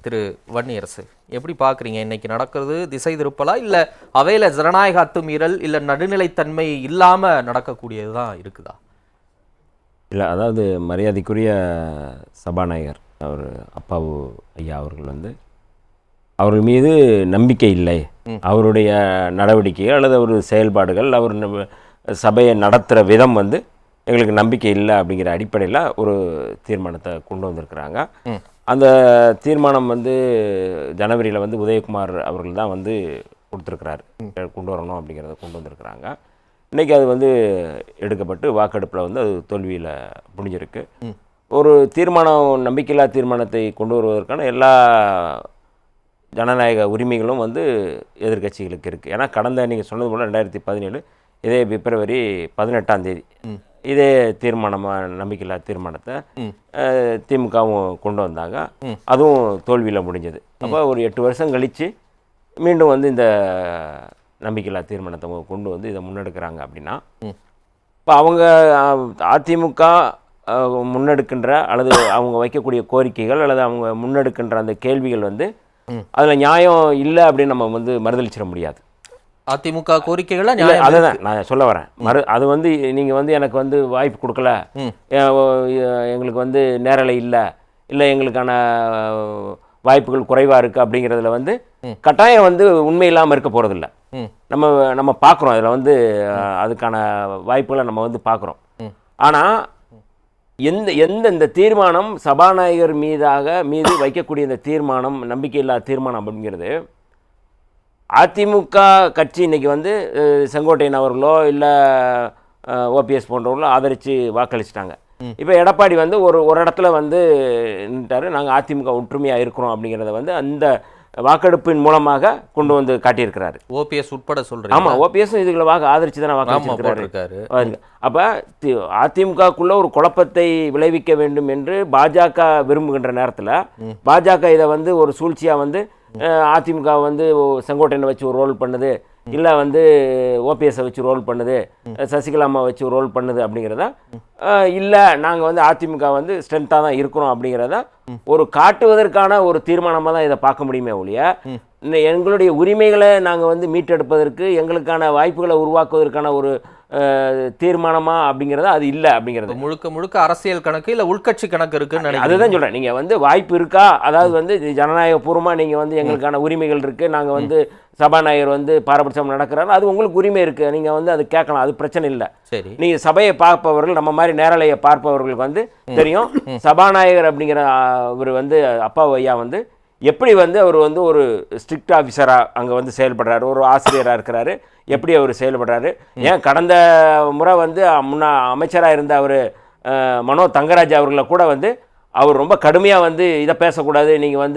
திரு வன்னியரசு, எப்படி பார்க்குறீங்க? இன்னைக்கு நடக்கிறது திசை திருப்பலா, இல்லை அவையில் ஜனநாயக அத்துமீறல், இல்லை நடுநிலைத்தன்மை இல்லாமல் நடக்கக்கூடியது தான் இருக்குதா? இல்லை, அதாவது மரியாதைக்குரிய சபாநாயகர் அவர் அப்பாவு ஐயா அவர்கள் அவர்கள் மீது நம்பிக்கை இல்லை, அவருடைய நடவடிக்கைகள் அல்லது அவர் செயல்பாடுகள், அவர் சபையை நடத்துகிற விதம் எங்களுக்கு நம்பிக்கை இல்லை அப்படிங்கிற அடிப்படையில் ஒரு தீர்மானத்தை கொண்டு வந்திருக்கிறாங்க. அந்த தீர்மானம் ஜனவரியில் உதயகுமார் அவர்கள் தான் கொடுத்துருக்கிறார், கொண்டு வரணும் அப்படிங்கிறத கொண்டு வந்திருக்கிறாங்க. இன்றைக்கி அது எடுக்கப்பட்டு வாக்கெடுப்பில் அது தோல்வியில் முடிஞ்சிருக்கு. ஒரு தீர்மானம், நம்பிக்கையில்லா தீர்மானத்தை கொண்டு வருவதற்கான எல்லா ஜனநாயக உரிமைகளும் எதிர்கட்சிகளுக்கு இருக்குது. ஏன்னா கடந்த நீங்கள் சொன்னது போல் 2017 இதே பிப்ரவரி 18ஆம் தேதி இதே தீர்மானமாக நம்பிக்கையில்லா தீர்மானத்தை திமுகவும் கொண்டு வந்தாங்க. அதுவும் தோல்வியில் முடிஞ்சது. அப்போ ஒரு 8 வருஷம் கழித்து மீண்டும் இந்த நம்பிக்கையில்லா தீர்மானத்தை கொண்டு இதை முன்னெடுக்கிறாங்க அப்படின்னா, இப்போ அவங்க அதிமுக முன்னெடுக்கின்ற அல்லது அவங்க வைக்கக்கூடிய கோரிக்கைகள் அல்லது அவங்க முன்னெடுக்கின்ற அந்த கேள்விகள் அதில் நியாயம் இல்லை அப்படின்னு நம்ம மறுதளிச்சிட முடியாது. அதிமுக கோரிக்கைகளை அதை தான் நான் சொல்ல வரேன். அது நீங்கள் எனக்கு வாய்ப்பு கொடுக்கல, எங்களுக்கு நேரலை இல்லை, இல்லை எங்களுக்கான வாய்ப்புகள் குறைவாக இருக்குது அப்படிங்கிறதுல கட்டாயம் உண்மை இல்லாமல் இருக்க போகிறதில்ல. நம்ம பார்க்குறோம், அதில் அதுக்கான வாய்ப்புகளை நம்ம பார்க்குறோம். ஆனால் இந்த தீர்மானம் சபாநாயகர் மீது வைக்கக்கூடிய இந்த தீர்மானம், நம்பிக்கையில்லா தீர்மானம் அப்படிங்கிறது, அதிமுக கட்சி இன்றைக்கி செங்கோட்டையன் அவர்களோ இல்லை ஓபிஎஸ் போன்றவர்களோ ஆதரித்து வாக்களிச்சிட்டாங்க. இப்போ எடப்பாடி ஒரு இடத்துல நின்றாரு, நாங்கள் அதிமுக ஒற்றுமையாக இருக்கிறோம் அப்படிங்கிறத அந்த வாக்கெடுப்பின் மூலமாக கொண்டு காட்டியிருக்கிறாரு. ஓபிஎஸ் உட்பட சொல்கிறேன். ஆமாம், ஓபிஎஸும் இதுகளை ஆதரித்து தானே வாக்களிச்சிருக்கிறாரு. அப்போ அதிமுகக்குள்ளே ஒரு குழப்பத்தை விளைவிக்க வேண்டும் என்று பாஜக விரும்புகின்ற நேரத்தில் பாஜக இதை ஒரு சூழ்ச்சியாக அதிமுக செங்கோட்டையனை வச்சு ஒரு ரோல் பண்ணுது, இல்லை ஓபிஎஸை வச்சு ரோல் பண்ணுது, சசிகலாமா வச்சு ரோல் பண்ணுது அப்படிங்கிறத, இல்லை நாங்கள் அதிமுக ஸ்ட்ரென்த்தாக தான் இருக்கிறோம் அப்படிங்கிறத ஒரு காட்டுவதற்கான ஒரு தீர்மானமாக தான் இதை பார்க்க முடியுமே ஒழிய, எங்களுடைய உரிமைகளை நாங்கள் மீட்டெடுப்பதற்கு, எங்களுக்கான வாய்ப்புகளை உருவாக்குவதற்கான ஒரு தீர்மானமா அப்படிங்கிறது அது இல்லை. அப்படிங்கிறது முழுக்க முழுக்க அரசியல் கணக்கு, இல்லை உள்கட்சி கணக்கு இருக்குன்னு அதுதான் சொல்கிறேன். நீங்கள் வாய்ப்பு இருக்கா, அதாவது ஜனநாயக பூர்வமாக நீங்கள் எங்களுக்கான உரிமைகள் இருக்குது, நாங்கள் சபாநாயகர் பாரபட்சம் நடக்கிறாரு, அது உங்களுக்கு உரிமை இருக்குது, நீங்கள் அது கேட்கலாம், அது பிரச்சனை இல்லை. சரி, நீங்கள் சபையை பார்ப்பவர்கள், நம்ம மாதிரி நேரலையை பார்ப்பவர்களுக்கு தெரியும், சபாநாயகர் அப்படிங்கிற இவர் அப்பா ஐயா எப்படி அவர் ஒரு ஸ்ட்ரிக்ட் ஆஃபீஸராக அங்கே செயல்படுறாரு, ஒரு ஆசிரியராக இருக்கிறாரு, எப்படி அவர் செயல்படுறாரு. ஏன் கடந்த முறை அமைச்சராக இருந்த அவர் மனோ தங்கராஜ் அவர்களை கூட அவர் ரொம்ப கடுமையாக இதை பேசக்கூடாது, நீங்கள்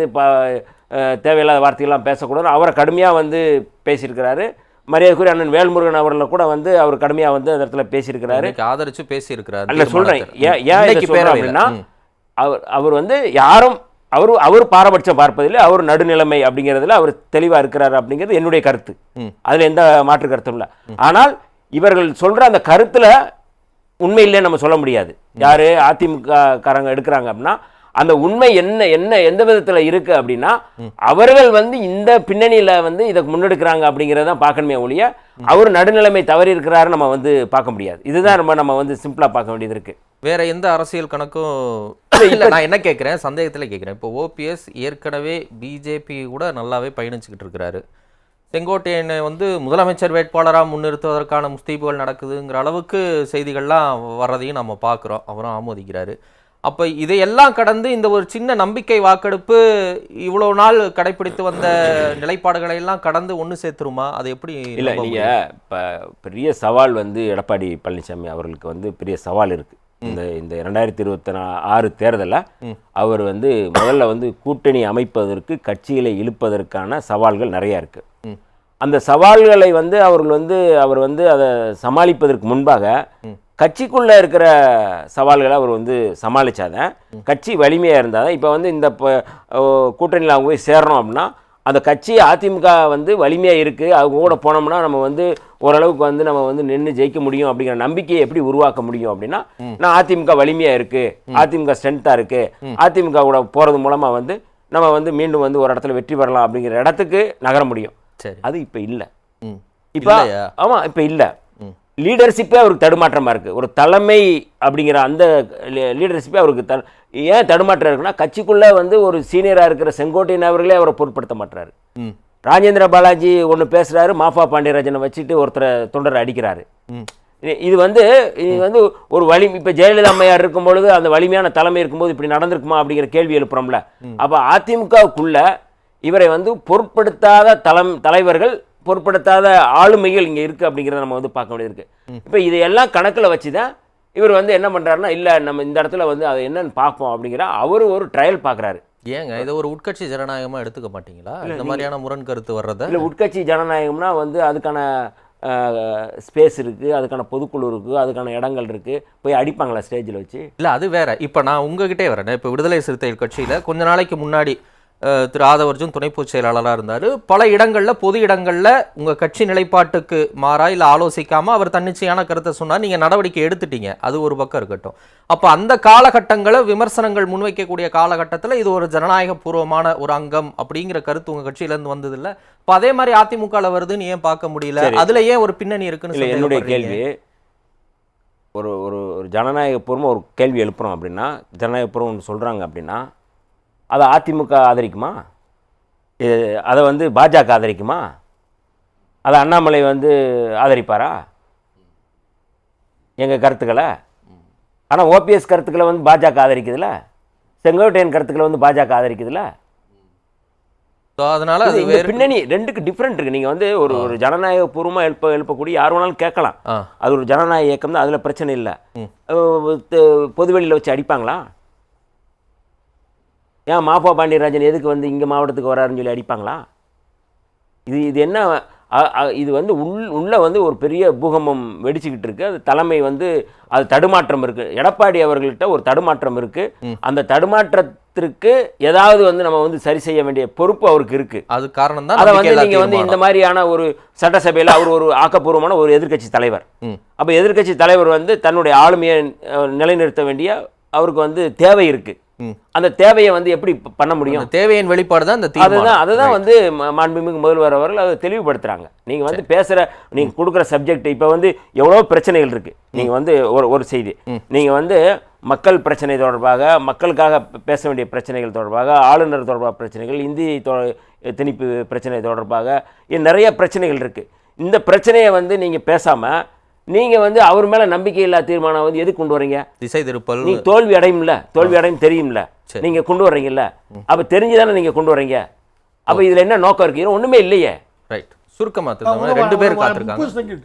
தேவையில்லாத வார்த்தைகள்லாம் பேசக்கூடாது, அவரை கடுமையாக பேசியிருக்கிறாரு. மரியாதைக்குரிய அண்ணன் வேல்முருகன் அவர்களை கூட அவர் கடுமையாக அந்த இடத்துல பேசியிருக்கிறாரு, ஆதரித்து பேசியிருக்கிறாரு. இல்லை சொல்கிறேன், ஏன் அப்படின்னா அவர் யாரும் அவர் பாரபட்சம் பார்ப்பதில்லை, அவர் நடுநிலைமை அப்படிங்கிறதுல அவர் தெளிவாக இருக்கிறார் அப்படிங்கிறது என்னுடைய கருத்து. அதில் எந்த மாற்று கருத்தும் இல்லை. ஆனால் இவர்கள் சொல்கிற அந்த கருத்தில் உண்மை இல்லைன்னு நம்ம சொல்ல முடியாது. யார் அதிமுக காரங்க எடுக்கிறாங்க அப்படின்னா அந்த உண்மை எந்த விதத்தில் இருக்குது அப்படின்னா, அவர்கள் இந்த பின்னணியில் இதை முன்னெடுக்கிறாங்க அப்படிங்கிறத பார்க்கணுமே ஒழிய, அவர் நடுநிலைமை தவறி இருக்கிறாரு நம்ம பார்க்க முடியாது. இதுதான் நம்ம சிம்பிளாக பார்க்க வேண்டியது இருக்குது. வேற எந்த அரசியல் கணக்கும் இல்லை. நான் என்ன கேட்குறேன், சந்தேகத்தில் கேட்குறேன். இப்போ ஓபிஎஸ் ஏற்கனவே பிஜேபி கூட நல்லாவே பயணிச்சுக்கிட்டு இருக்கிறாரு. செங்கோட்டையனை முதலமைச்சர் வேட்பாளராக முன்னிறுத்துவதற்கான முஸ்தீபுகள் நடக்குதுங்கிற அளவுக்கு செய்திகள்லாம் வர்றதையும் நம்ம பார்க்குறோம், அவரும் ஆமோதிக்கிறாரு. அப்போ இதையெல்லாம் கடந்து இந்த ஒரு சின்ன நம்பிக்கை வாக்கெடுப்பு இவ்வளோ நாள் கடைப்பிடித்து வந்த நிலைப்பாடுகளை எல்லாம் கடந்து ஒன்று சேர்த்துருமா? அது எப்படி? இல்லை, நீங்கள் இப்போ பெரிய சவால் எடப்பாடி பழனிசாமி அவர்களுக்கு பெரிய சவால் இருக்குது. இந்த 2026 தேர்தலில் அவர் முதல்ல கூட்டணி அமைப்பதற்கு, கட்சிகளை இழுப்பதற்கான சவால்கள் நிறையா இருக்குது. அந்த சவால்களை அவர் அதை சமாளிப்பதற்கு முன்பாக கட்சிக்குள்ளே இருக்கிற சவால்களை அவர் சமாளித்தாதான், கட்சி வலிமையாக இருந்தாதான். இப்போ இந்த கூட்டணியில் அவங்க போய் சேர்றோம் அப்படின்னா அந்த கட்சி அதிமுக வலிமையாக இருக்குது, அவங்க கூட போனோம்னா நம்ம ஓரளவுக்கு நம்ம நின்று ஜெயிக்க முடியும் அப்படிங்கிற நம்பிக்கையை எப்படி உருவாக்க முடியும் அப்படின்னா, நான் அதிமுக வலிமையாக இருக்குது, அதிமுக ஸ்ட்ரென்த்தாக இருக்குது, அதிமுக கூட போகிறது மூலமாக நம்ம வந்து மீண்டும் வந்து ஒரு இடத்துல வெற்றி பெறலாம் அப்படிங்கிற இடத்துக்கு நகர முடியும். சரி. அது இப்போ இல்லை. இப்போ இல்லையா? ஆமாம், இப்போ இல்லை. லீடர்ஷிப்பே அவருக்கு தடுமாற்றமாக இருக்குது. ஒரு தலைமை அப்படிங்கிற அந்த லீடர்ஷிப்பே அவருக்கு ஏன் தடுமாற்றம் இருக்குன்னா, கட்சிக்குள்ளே வந்து ஒரு சீனியராக இருக்கிற செங்கோட்டையன் அவர்களே அவரை பொருட்படுத்த மாட்டாரு. ராஜேந்திர பாலாஜி ஒன்று பேசுகிறாரு, மாஃபா பாண்டியராஜனை வச்சுட்டு ஒருத்தரை தொண்டரை அடிக்கிறாரு. இது வந்து ஒரு இப்போ ஜெயலலிதா அம்மையார் இருக்கும் பொழுது அந்த வலிமையான தலைமை இருக்கும்போது இப்படி நடந்திருக்குமா அப்படிங்கிற கேள்வி எழுப்புறோம்ல. அப்போ அதிமுகவுக்குள்ள இவரை வந்து பொருட்படுத்தாத தலைவர்கள், பொருட்படுத்தாத ஆளுமைகள் இங்கே இருக்குது அப்படிங்கிறத நம்ம வந்து பார்க்க வேண்டியது இருக்குது. இப்போ இதையெல்லாம் கணக்கில் வச்சு தான் இவர் வந்து என்ன பண்ணுறாருன்னா, இல்லை நம்ம இந்த இடத்துல வந்து அதை என்னன்னு பார்ப்போம் அப்படிங்கிற அவர் ஒரு ட்ரையல் பார்க்குறாரு. ஏங்க இதை ஒரு உட்கட்சி ஜனநாயகமாக எடுத்துக்க மாட்டீங்களா? இந்த மாதிரியான முரண் கருத்து வர்றத இல்லை, உட்கட்சி ஜனநாயகம்னா வந்து அதுக்கான ஸ்பேஸ் இருக்குது, அதுக்கான பொதுக்குழு இருக்குது, அதுக்கான இடங்கள் இருக்குது. போய் அடிப்பாங்களா ஸ்டேஜில் வச்சு? இல்லை, அது வேற. இப்போ நான் உங்ககிட்டே வரேன். இப்போ விடுதலை சிறுத்தைகள் கட்சியில் கொஞ்ச நாளைக்கு முன்னாடி திரு ஆதவர்ஜுன் துணை பொதுச் செயலாளராக இருந்தார். பல இடங்களில், பொது இடங்களில் உங்கள் கட்சி நிலைப்பாட்டுக்கு மாறா இல்லை ஆலோசிக்காமல் அவர் தன்னிச்சையான கருத்தை சொன்னார். நீங்கள் நடவடிக்கை எடுத்துட்டீங்க. அது ஒரு பக்கம் இருக்கட்டும். அப்போ அந்த காலகட்டங்களை விமர்சனங்கள் முன்வைக்கக்கூடிய காலகட்டத்தில் இது ஒரு ஜனநாயக பூர்வமான ஒரு அங்கம் அப்படிங்கிற கருத்து உங்கள் கட்சியிலேருந்து வந்தது இல்லை. இப்போ அதே மாதிரி அதிமுகவில் வருதுன்னு ஏன் பார்க்க முடியல? அதில் ஏன் ஒரு பின்னணி இருக்குன்னு? இல்லை, என்னுடைய கேள்வி, ஒரு ஒரு ஜனநாயக பூர்வமாக ஒரு கேள்வி எழுப்புறோம் அப்படின்னா, ஜனநாயக பூர்வம் ஒன்று சொல்கிறாங்க அப்படின்னா, அதை அதிமுக ஆதரிக்குமா? அதை வந்து பாஜக ஆதரிக்குமா? அதை அண்ணாமலை வந்து ஆதரிப்பாரா எங்கள் கருத்துக்களை? ஆனால் ஓபிஎஸ் கருத்துக்களை வந்து பாஜக ஆதரிக்குதுல்ல, செங்கோட்டையன் கருத்துக்களை வந்து பாஜக ஆதரிக்குதுல்ல. அதனால பின்னணி ரெண்டுக்கு டிஃப்ரெண்ட் இருக்குது. நீங்கள் வந்து ஒரு ஜனநாயக பூர்வமாக எழுப்பக்கூடிய யார் வேணாலும் கேட்கலாம். அது ஒரு ஜனநாயக இயக்கம் தான், அதில் பிரச்சனை இல்லை. பொதுவெளியில் வச்சு அடிப்பாங்களா? ஏன் மாஃபா பாண்டியராஜன் எதுக்கு வந்து இங்கே மாவட்டத்துக்கு வராருன்னு சொல்லி அடிப்பாங்களா? இது என்ன? இது வந்து உள்ள வந்து ஒரு பெரிய பூகம்பம் வெடிச்சுக்கிட்டு இருக்கு. அது தலைமை வந்து அது தடுமாற்றம் இருக்கு. எடப்பாடி அவர்கள்ட்ட ஒரு தடுமாற்றம் இருக்கு. அந்த தடுமாற்றத்திற்கு ஏதாவது வந்து நம்ம வந்து சரி செய்ய வேண்டிய பொறுப்பு அவருக்கு இருக்கு. அது காரணம் தான் அதை வந்து நீங்க வந்து இந்த மாதிரியான ஒரு சட்டசபையில் அவர் ஒரு ஆக்கப்பூர்வமான ஒரு எதிர்க்கட்சி தலைவர். அப்போ எதிர்க்கட்சி தலைவர் வந்து தன்னுடைய ஆளுமையை நிலைநிறுத்த வேண்டிய அவருக்கு வந்து தேவை இருக்கு. அந்த தேவையை வந்து எப்படி பண்ண முடியும்? தேவையின் வெளிப்பாடு தான் இந்த தீர்மானம். அதுதான் வந்து மாண்புமிகு முதல்வர் அவர்கள் அதை தெளிவுபடுத்துறாங்க. நீங்க வந்து பேசுற, நீங்க கொடுக்குற சப்ஜெக்ட், இப்போ வந்து எவ்வளோ பிரச்சனைகள் இருக்கு. நீங்க வந்து ஒரு செய்தி, நீங்க வந்து மக்கள் பிரச்சனை தொடர்பாக, மக்களுக்காக பேச வேண்டிய பிரச்சனைகள் தொடர்பாக, ஆளுநர் தொடர்பாக பிரச்சனைகள், இந்தி திணிப்பு பிரச்சனை தொடர்பாக நிறைய பிரச்சனைகள் இருக்கு. இந்த பிரச்சனையை வந்து நீங்க பேசாம நீங்க வந்து அவர் மேல நம்பிக்கை இல்லா தீர்மானம் வந்து எதுக்கு கொண்டு வரீங்க? திசை திருப்பல். நீ தோல்வி அடையும் தெரியும்ல, நீங்க கொண்டு வர்றீங்கல்ல. அப்ப தெரிஞ்சுதானே நீங்க கொண்டு வர்றீங்க. அப்ப இதுல என்ன நோக்கம் இருக்கு? ஒண்ணுமே இல்லையே. ரைட். சுருக்கமா ரெண்டு பேர் காத்திருக்காங்க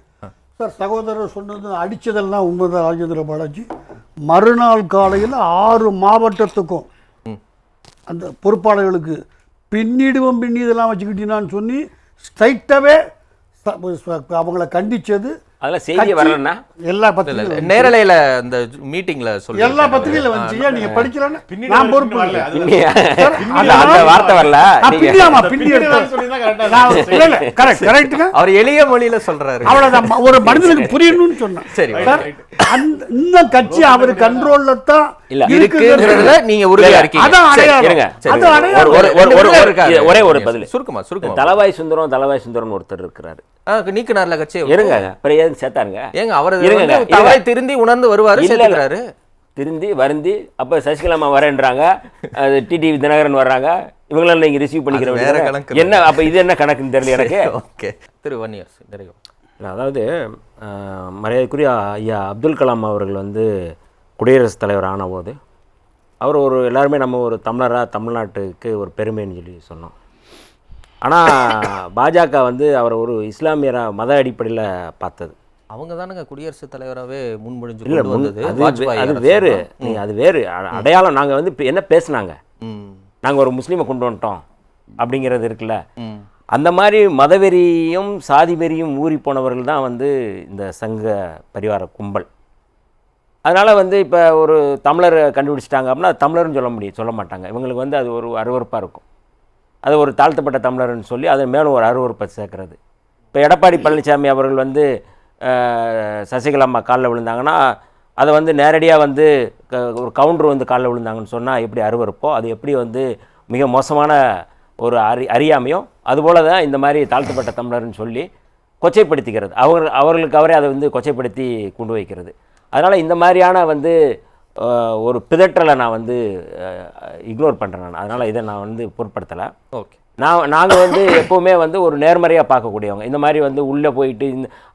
சார். சகோதரர் சொன்னது அடிச்சதெல்லாம் உண்மைதான். ராஜேந்திர பாலாஜி மறுநாள் காலையில் 6 மாவட்டத்துக்கும் அந்த பொறுப்பாளர்களுக்கு பின்னிடுவோம் பின்னிதெல்லாம் வச்சுக்கிட்டீங்கன்னு சொல்லி ஸ்ட்ரைட்டாவே அவங்கள கண்டிச்சது. அதெல்லாம் செய்தியே வரலன்னா எல்லா பத்திரிகையில நேரலையில அந்த மீட்டிங்ல சொல்லி எல்லா பத்திரிகையில வந்துச்சு. நீங்க படிக்கலன்னா நான் பொறுப்பு இல்லை. அந்த வார்த்தை வரல. பின்னியாமா பின்னி கரெக்ட் கரெக்ட்டுங்க. அவர் எளிய மொழியில சொல்றாரு. அவ்வளவுதான், ஒரு மனிதனுக்கு புரியணும்னு சொன்னேன். சரி, இந்த கட்சி அவர் கண்ட்ரோல்ல தான் இருக்குங்கிறதுல நீங்க உறுதியா இருக்கீங்க. அதான் அடையாளம். ஒரே ஒரு பதில் சுருக்கமா. தலவாய் சுந்தரம் ஒருத்தர் இருக்கிறாரு. நீக்கினார்ல கட்சி. இருங்க, அப்புறம் ஏன் சேர்த்தாருங்க? ஏங்க அவர் தவறை திருந்தி உணர்ந்து வருவாரு, சேர்த்துக்கிறாரு. திருந்தி வருந்தி அப்ப சசிகலாமா வரேன்றாங்க, டிடிவி தினகரன் வர்றாங்க, இவங்களாம் நீங்க ரிசீவ் பண்ணிக்கிற என்ன? அப்ப இது என்ன கணக்குன்னு தெரியல எனக்கு. ஓகே, திரு வன்னியரசு நிறைவு. அதாவது மரியாதைக்குரிய ஐயா அப்துல் கலாம் அவர்கள் வந்து குடியரசுத் தலைவர் ஆன போது அவர் எல்லாருமே நம்ம ஒரு தமிழராக தமிழ்நாட்டுக்கு ஒரு பெருமைன்னு சொல்லி சொன்னோம். ஆனால் பாஜக வந்து அவர் ஒரு இஸ்லாமியராக மத அடிப்படையில் பார்த்தது. அவங்க தானுங்க குடியரசுத் தலைவராகவே முன்மொழிஞ்சு இல்லை, அது வேறு. நீங்கள் அது வேறு அடையாளம். நாங்கள் வந்து என்ன பேசுனாங்க, நாங்கள் ஒரு முஸ்லீமை கொண்டு வந்துட்டோம் அப்படிங்கிறது இருக்குல்ல. அந்த மாதிரி மதவெறியும் சாதி வெறியும் ஊறி போனவர்கள் தான் வந்து இந்த சங்க பரிவார கும்பல். அதனால் வந்து இப்போ ஒரு தமிழரை கண்டுபிடிச்சிட்டாங்க அப்படின்னா தமிழர்னு சொல்ல மாட்டாங்க. இவங்களுக்கு வந்து அது ஒரு அருவறுப்பாக இருக்கும். அது ஒரு தாழ்த்தப்பட்ட தமிழர்னு சொல்லி அது மேலும் ஒரு அருவறுப்பை சேர்க்கறது. இப்போ எடப்பாடி பழனிசாமி அவர்கள் வந்து சசிகலாம்மா காலில் விழுந்தாங்கன்னா அதை வந்து நேரடியாக வந்து ஒரு கவுண்டர் வந்து காலில் விழுந்தாங்கன்னு சொன்னால் எப்படி அருவறுப்போ, அது எப்படி வந்து மிக மோசமான ஒரு அறியாமையும் அதுபோல தான் இந்த மாதிரி தாழ்த்தப்பட்ட தமிழர்னு சொல்லி கொச்சைப்படுத்திக்கிறது. அவர்களுக்கு அவரே அதை வந்து கொச்சைப்படுத்தி கொண்டு வைக்கிறது. அதனால் இந்த மாதிரியான வந்து ஒரு பிதற்றலை நான் வந்து இக்னோர் பண்ணுறேன். அதனால் இதை நான் வந்து பொருட்படுத்தலை. ஓகே, நாங்கள் வந்து எப்போவுமே வந்து ஒரு நேர்மறையாக பார்க்கக்கூடியவங்க. இந்த மாதிரி வந்து உள்ளே போயிட்டு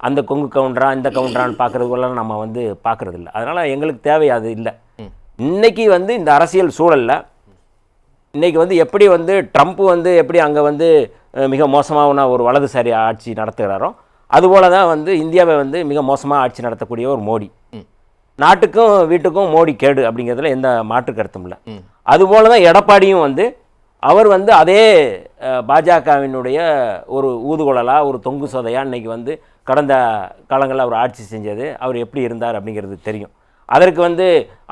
அந்த கொங்கு கவுண்டரா இந்த கவுண்டரான்னு பார்க்குறதுக்கெல்லாம் நம்ம வந்து பார்க்குறது இல்லை. அதனால் எங்களுக்கு தேவை அது இல்லை. இன்றைக்கி வந்து இந்த அரசியல் சூழலில் இன்றைக்கி வந்து எப்படி வந்து ட்ரம்ப் வந்து எப்படி அங்கே வந்து மிக மோசமான ஒரு வலதுசாரி ஆட்சி நடத்துகிறாரோ அதுபோல தான் வந்து இந்தியாவை வந்து மிக மோசமாக ஆட்சி நடத்தக்கூடிய ஒரு மோடி. நாட்டுக்கும் வீட்டுக்கும் மோடி கேடு அப்படிங்கிறதுல எந்த மாற்று கருத்தும் இல்லை. அதுபோல தான் எடப்பாடியும் வந்து அவர் வந்து அதே பாஜகவினுடைய ஒரு ஊதுகுழலாக ஒரு தொங்கு சோதையாக இன்றைக்கி வந்து கடந்த காலங்களில் அவர் ஆட்சி செஞ்சது அவர் எப்படி இருந்தார் அப்படிங்கிறது தெரியும். அதற்கு வந்து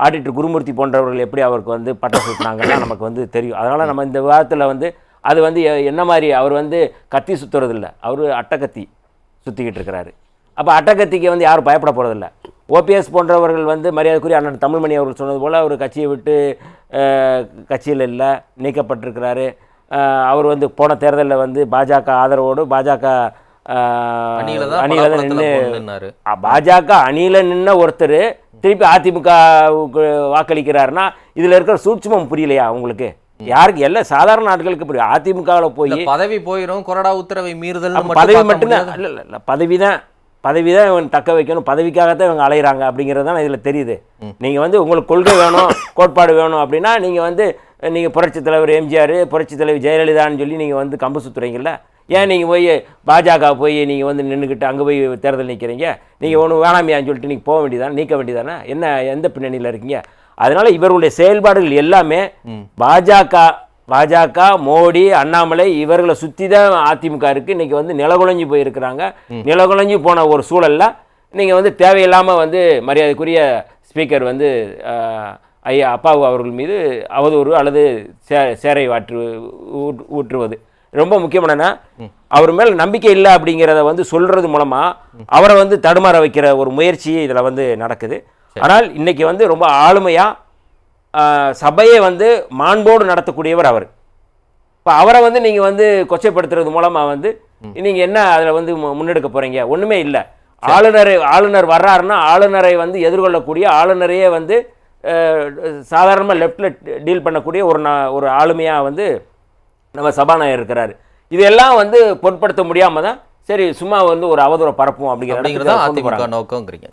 ஆடிட்டர் குருமூர்த்தி போன்றவர்கள் எப்படி அவருக்கு வந்து பட்டம் சுட்டினாங்கன்னா நமக்கு வந்து தெரியும். அதனால் நம்ம இந்த விவாதத்தில் வந்து அது வந்து என்ன மாதிரி அவர் வந்து கத்தி சுற்றுறது இல்லை, அவர் அட்டக்கத்தி சுற்றிக்கிட்டு இருக்கிறாரு. அப்போ அட்டக்கத்திக்கு வந்து யாரும் பயப்பட போகிறதில்ல. ஓபிஎஸ் போன்றவர்கள் வந்து மரியாதைக்குரிய அண்ணன் தமிழ்மணி அவர்கள் சொன்னது போல் அவர் கட்சியை விட்டு கட்சியில் இல்லை, நீக்கப்பட்டிருக்கிறாரு. அவர் வந்து போன தேர்தலில் வந்து பாஜக ஆதரவோடு பாஜக அணியில் நின்று பாஜக அணியில் நின்ன ஒருத்தர் திருப்பி அதிமுகவுக்கு வாக்களிக்கிறாருன்னா இதில் இருக்கிற சூட்சுமம் புரியலையா உங்களுக்கு? யாருக்கு எல்லாம் சாதாரண நாட்களுக்கு புரியும். அதிமுகவில் போய் பதவி போயிடும், கொறடா உத்தரவை மீறுதல், பதவி மட்டும்தான் இல்லை, பதவி தான் இவன் தக்க வைக்கணும், பதவிக்காகத்தான் இவங்க அலையிறாங்க அப்படிங்கிறது தான் இதில் தெரியுது. நீங்கள் வந்து உங்களுக்கு கொள்கை வேணும், கோட்பாடு வேணும் அப்படின்னா நீங்கள் வந்து நீங்கள் புரட்சித் தலைவர் எம்ஜிஆர், புரட்சித் தலைவர் ஜெயலலிதான்னு சொல்லி நீங்கள் வந்து கம்பு சுற்றுறீங்கல்ல. ஏன் நீங்கள் போய் பாஜக போய் நீங்கள் வந்து நின்றுக்கிட்டு அங்கே போய் தேர்தல் நிற்கிறீங்க? நீங்கள் ஒன்று வேணாமியான்னு சொல்லிட்டு நீங்கள் போக வேண்டியதானே, நீக்க வேண்டியதானே? என்ன எந்த பின்னணியில் இருக்கீங்க? அதனால் இவர்களுடைய செயல்பாடுகள் எல்லாமே பாஜக மோடி அண்ணாமலை இவர்களை சுற்றி தான் அதிமுக இருக்குது. இன்றைக்கி வந்து நிலகுலைஞ்சு போயிருக்கிறாங்க. நிலகுலைஞ்சு போன ஒரு சூழலில் நீங்கள் வந்து தேவையில்லாமல் வந்து மரியாதைக்குரிய ஸ்பீக்கர் வந்து ஐயா அப்பாவு அவர்கள் மீது அவதூறு அல்லது சேரை ஊற்றுவது ரொம்ப முக்கியமானனா அவர் மேல் நம்பிக்கை இல்லை அப்படிங்கிறத வந்து சொல்கிறது மூலமாக அவரை வந்து தடுமாற வைக்கிற ஒரு முயற்சி இதில் வந்து நடக்குது. ஆனால் இன்றைக்கி வந்து ரொம்ப ஆளுமையாக சபையை வந்து மாண்போடு நடத்தக்கூடியவர் அவர். இப்போ அவரை வந்து நீங்கள் வந்து கொச்சைப்படுத்துறது மூலமாக வந்து நீங்கள் என்ன அதில் வந்து முன்னெடுக்க போகிறீங்க? ஒன்றுமே இல்லை. ஆளுநர் வர்றாருன்னா ஆளுநரை வந்து எதிர்கொள்ளக்கூடிய, ஆளுநரையே வந்து சாதாரணமாக லெஃப்டில் டீல் பண்ணக்கூடிய ஒரு ஆளுமையாக வந்து நம்ம சபாநாயகர் இருக்கிறாரு. இதெல்லாம் வந்து பொருட்படுத்த முடியாமல் தான் சரி சும்மா வந்து ஒரு அவதூறை பரப்புவோம் அப்படிங்கிறத நோக்கங்கிறீங்க.